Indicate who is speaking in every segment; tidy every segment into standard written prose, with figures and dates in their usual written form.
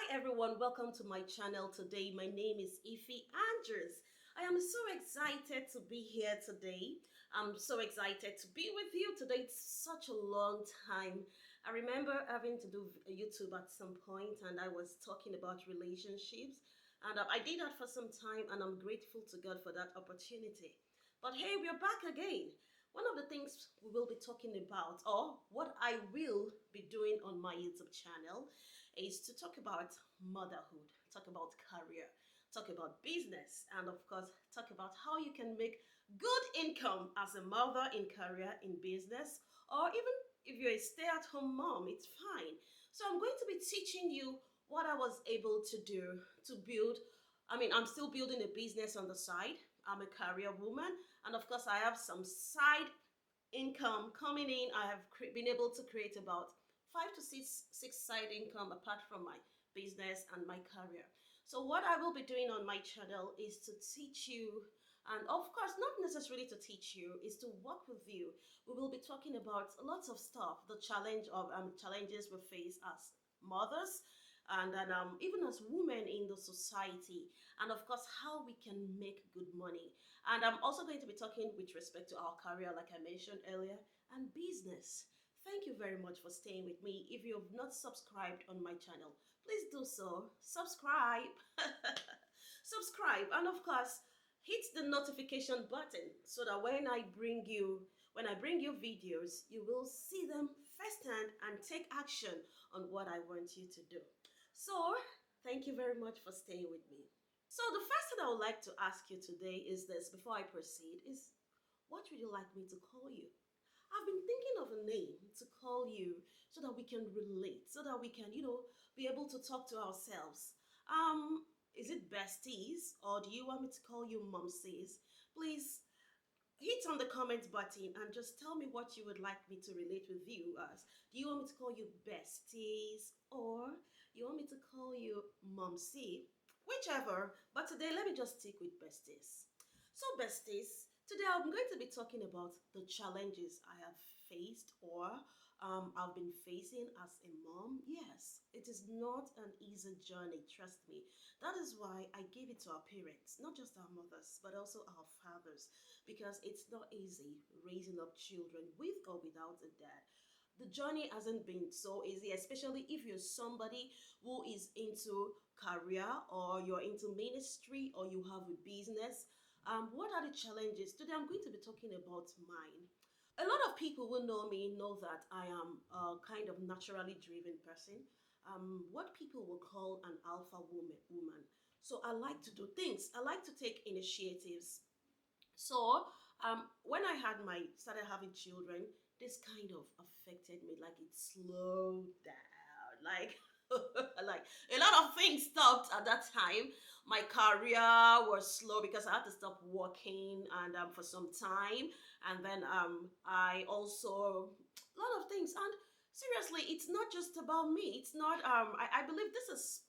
Speaker 1: Hi everyone, welcome to my channel today. My name is Ify Andrews. I am so excited to be here today. I'm so excited to be with you today. It's such a long time. I remember having to do YouTube at some point and I was talking about relationships and I did that for some time and I'm grateful to God for that opportunity. But hey, we're back again. One of the things we will be talking about, or what I will be doing on my YouTube channel, is to talk about motherhood, talk about career, talk about business, and of course, talk about how you can make good income as a mother in career, in business, or even if you're a stay at home mom, it's fine. So, I'm going to be teaching you what I was able to do to build. I'm still building a business on the side. I'm a career woman, and of course, I have some side income coming in. I have been able to create about five to six side income apart from my business and my career. So what I will be doing on my channel is to teach you, and of course not necessarily to teach you, is to work with you. We will be talking about lots of stuff, the challenges we face as mothers, and then even as women in the society, and of course how we can make good money. And I'm also going to be talking with respect to our career, like I mentioned earlier, and business. Thank you very much for staying with me. If you have not subscribed on my channel, please do so. Subscribe. Subscribe, and of course hit the notification button so that when I bring you videos, you will see them firsthand and take action on what I want you to do. So, thank you very much for staying with me. So, the first thing I would like to ask you today is this before I proceed is what would you like me to call you? I've been thinking of a name to call you so that we can relate, so that we can, be able to talk to ourselves. Is it besties or do you want me to call you momsies? Please hit on the comment button and just tell me what you would like me to relate with you as. Do you want me to call you besties or you want me to call you momsy? Whichever, but today let me just stick with besties. So besties, today I'm going to be talking about the challenges I have faced or I've been facing as a mom. Yes, it is not an easy journey, trust me. That is why I give it to our parents, not just our mothers, but also our fathers, because it's not easy raising up children with or without a dad. The journey hasn't been so easy, especially if you're somebody who is into career or you're into ministry or you have a business. What are the challenges? Today I'm going to be talking about mine. A lot of people who know me know that I am a kind of naturally driven person. What people will call an alpha woman. So I like to do things. I like to take initiatives. So when I started having children, this kind of affected me. Like it slowed down. Like like a lot of things stopped at that time. My career was slow because I had to stop working and for some time, and then I also a lot of things. And seriously, it's not just about me. It's not. I believe this is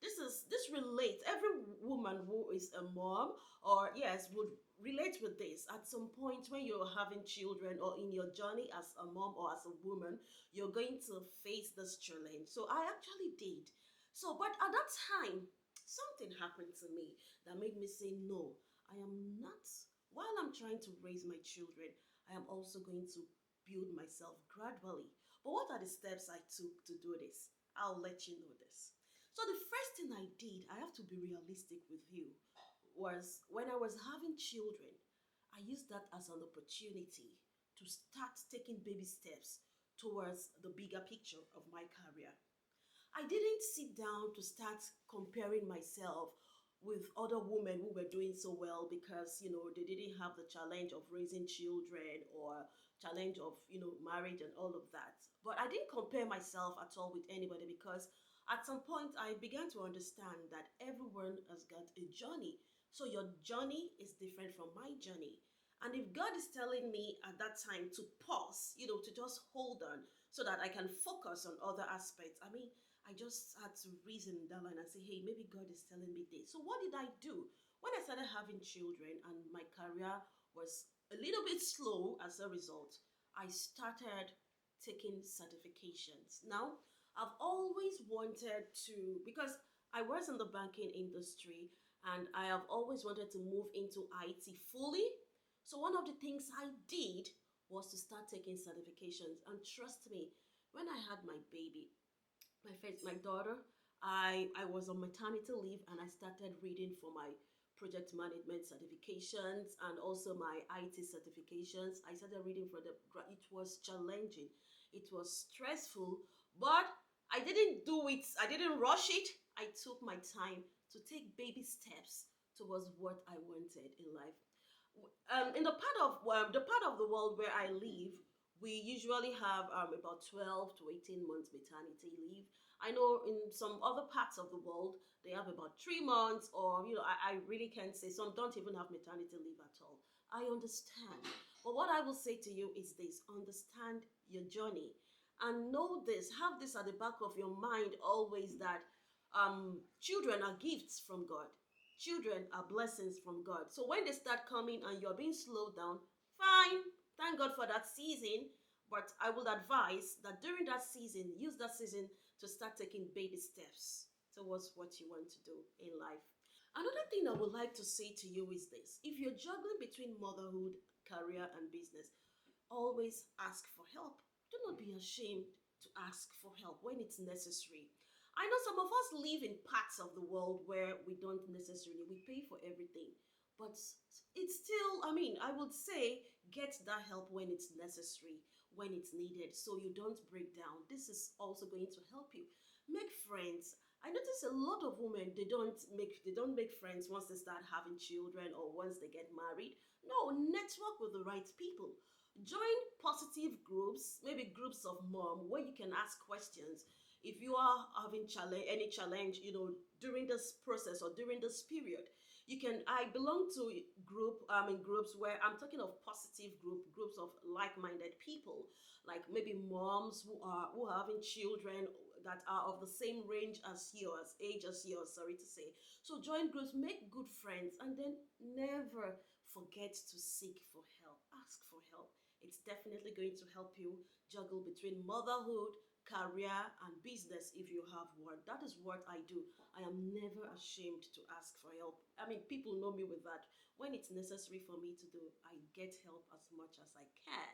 Speaker 1: this relates. Every woman who is a mom or yes would relate with this at some point when you're having children or in your journey as a mom or as a woman. You're going to face this challenge. So I actually did. So but at that time something happened to me that made me say no, I am not. While I'm trying to raise my children, I am also going to build myself gradually. But what are the steps I took to do this? I'll let you know this. So the first thing I did, I have to be realistic with you, was when I was having children, I used that as an opportunity to start taking baby steps towards the bigger picture of my career. I didn't sit down to start comparing myself with other women who were doing so well because they didn't have the challenge of raising children or challenge of marriage and all of that. But I didn't compare myself at all with anybody because at some point I began to understand that everyone has got a journey. So your journey is different from my journey. And if God is telling me at that time to pause, to just hold on so that I can focus on other aspects, I just had to reason that line and say, hey, maybe God is telling me this. So what did I do? When I started having children and my career was a little bit slow as a result, I started taking certifications. Now, I've always wanted to, because I was in the banking industry and I have always wanted to move into IT fully. So one of the things I did was to start taking certifications. And trust me, when I had my baby, my daughter, I was on maternity leave and I started reading for my project management certifications and also my IT certifications. I started reading for them. It was challenging, it was stressful, but I didn't do it. I didn't rush it. I took my time to take baby steps towards what I wanted in life. In the part of the world where I live, we usually have about 12 to 18 months maternity leave. I know in some other parts of the world they have about 3 months, or I really can't say. Some don't even have maternity leave at all. I understand, but what I will say to you is this: understand your journey and know this. Have this at the back of your mind always, that children are gifts from God. Children are blessings from God. So when they start coming and you're being slowed down, fine. Thank God for that season. But I would advise that during that season, use that season to start taking baby steps towards what you want to do in life. Another thing I would like to say to you is this: if you're juggling between motherhood, career, and business, always ask for help. Do not be ashamed to ask for help when it's necessary. I know some of us live in parts of the world where we don't necessarily, we pay for everything. But it's still, I would say, get that help when it's necessary, when it's needed, so you don't break down. This is also going to help you. Make friends. I notice a lot of women, they don't make friends once they start having children or once they get married. No, network with the right people. Join positive groups, maybe groups of mom, where you can ask questions. If you are having any challenge, during this process or during this period, you can. I belong to in groups where I'm talking of positive groups of like-minded people, like maybe moms who are having children that are of the same range as yours, age as yours, sorry to say. So join groups, make good friends, and then never forget to seek for help. Ask for help. It's definitely going to help you juggle between motherhood, career, and business if you have one. That is what I do. I am never ashamed to ask for help. People know me with that. When it's necessary for me to do, I get help as much as I can.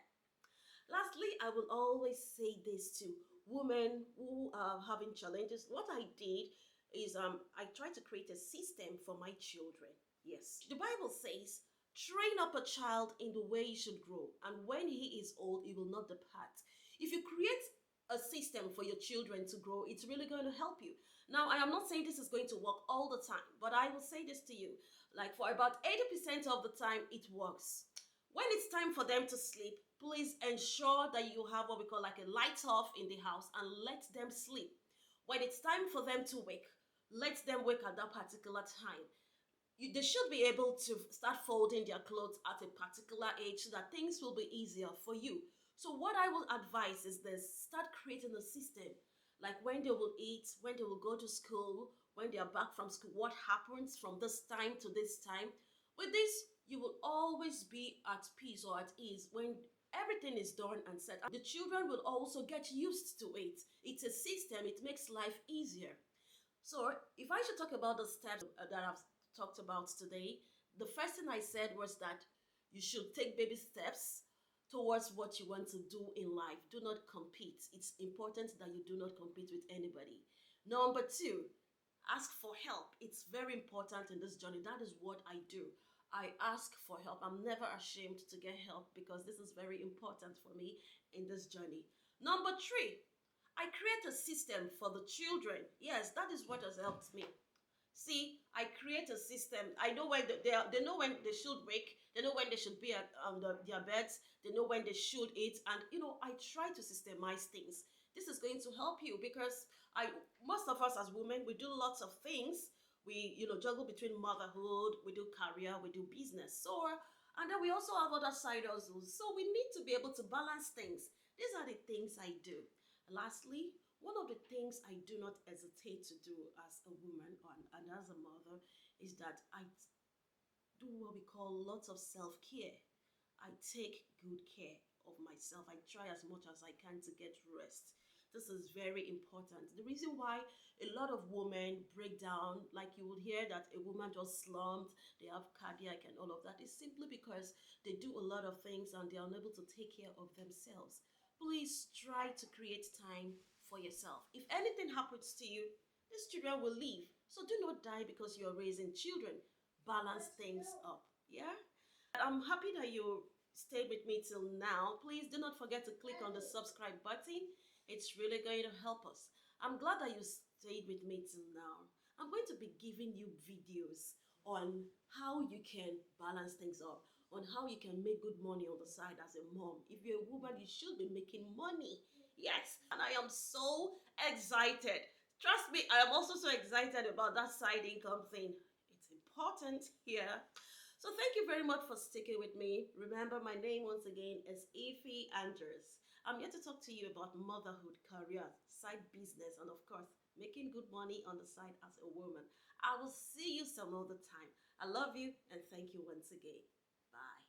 Speaker 1: Lastly, I will always say this to women who are having challenges. What I did is I try to create a system for my children. Yes, the Bible says, train up a child in the way he should grow, and when he is old, he will not depart. If you create a system for your children to grow, it's really going to help you. Now, I am not saying this is going to work all the time, but I will say this to you. Like, for about 80% of the time, it works. When it's time for them to sleep, please ensure that you have what we call like a light off in the house and let them sleep. When it's time for them to wake, let them wake at that particular time. They should be able to start folding their clothes at a particular age so that things will be easier for you. So what I will advise is this: start creating a system, like when they will eat, when they will go to school, when they are back from school, what happens from this time to this time. With this, you will always be at peace or at ease when everything is done and set. And the children will also get used to it. It's a system, it makes life easier. So, if I should talk about the steps that I've talked about today, the first thing I said was that you should take baby steps towards what you want to do in life. Do not compete. It's important that you do not compete with anybody. Number two, ask for help. It's very important in this journey. That is what I do. I ask for help. I'm never ashamed to get help because this is very important for me in this journey. Number three, I create a system for the children. Yes, that is what has helped me. See, I create a system. I know when they know when they should wake. They know when they should be at their beds. They know when they should eat. And I try to systemize things. This is going to help you because most of us as women, we do lots of things. We juggle between motherhood, we do career, we do business. So and then we also have other side hustles. So we need to be able to balance things. These are the things I do. Lastly, one of the things I do not hesitate to do as a woman and as a mother is that I do what we call lots of self-care. I take good care of myself. I try as much as I can to get rest. This is very important. The reason why a lot of women break down, like you would hear that a woman just slumped, they have cardiac and all of that, is simply because they do a lot of things and they are unable to take care of themselves. Please try to create time for yourself. If anything happens to you, these children will leave. So do not die because you're raising children. Balance things up. Yeah? I'm happy that you stayed with me till now. Please do not forget to click on the subscribe button. It's really going to help us. I'm glad that you stayed with me till now. I'm going to be giving you videos on how you can balance things up, on how you can make good money on the side as a mom. If you're a woman, you should be making money. Yes, and I am so excited. Trust me, I am also so excited about that side income thing. It's important here. So thank you very much for sticking with me. Remember, my name once again is Ify Andrews. I'm here to talk to you about motherhood, career, side business, and of course, making good money on the side as a woman. I will see you some other time. I love you and thank you once again. Bye.